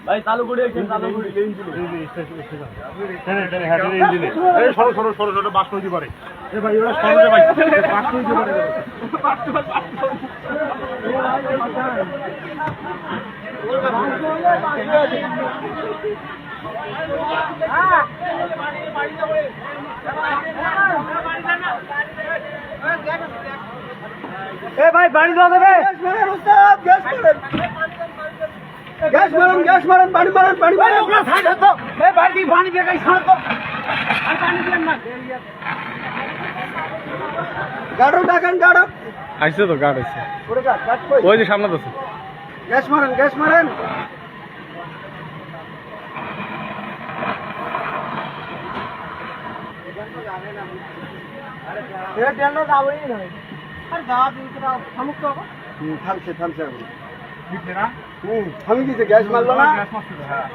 ভাই চালু করে চালু করে সরো সরো সরো সরো বাস নদী পারে ভাই ওরা সরো ভাই বাস নদী পারে এ ভাই পানি দাও দেবে গ্যাস মারেন গ্যাস মারেন পানি মারেন পানি মারেন ওগুলা সাইড হতো এ বালতি পানি দিয়ে গাই ছাড় তো আর পানি দেন না গাড়ো ডাকেন গাড়ো আইছে তো গাড় আইছে ওরে গাড় কই ওই যে সামনে আছে গ্যাস মারেন গ্যাস মারেন এ টেন্ডার যাবেই না আর যা দিতে থামুক তো থামছে থামছে দিতে না থামি গেছে গ্যাস মারলো না গ্যাস মারছে হ্যাঁ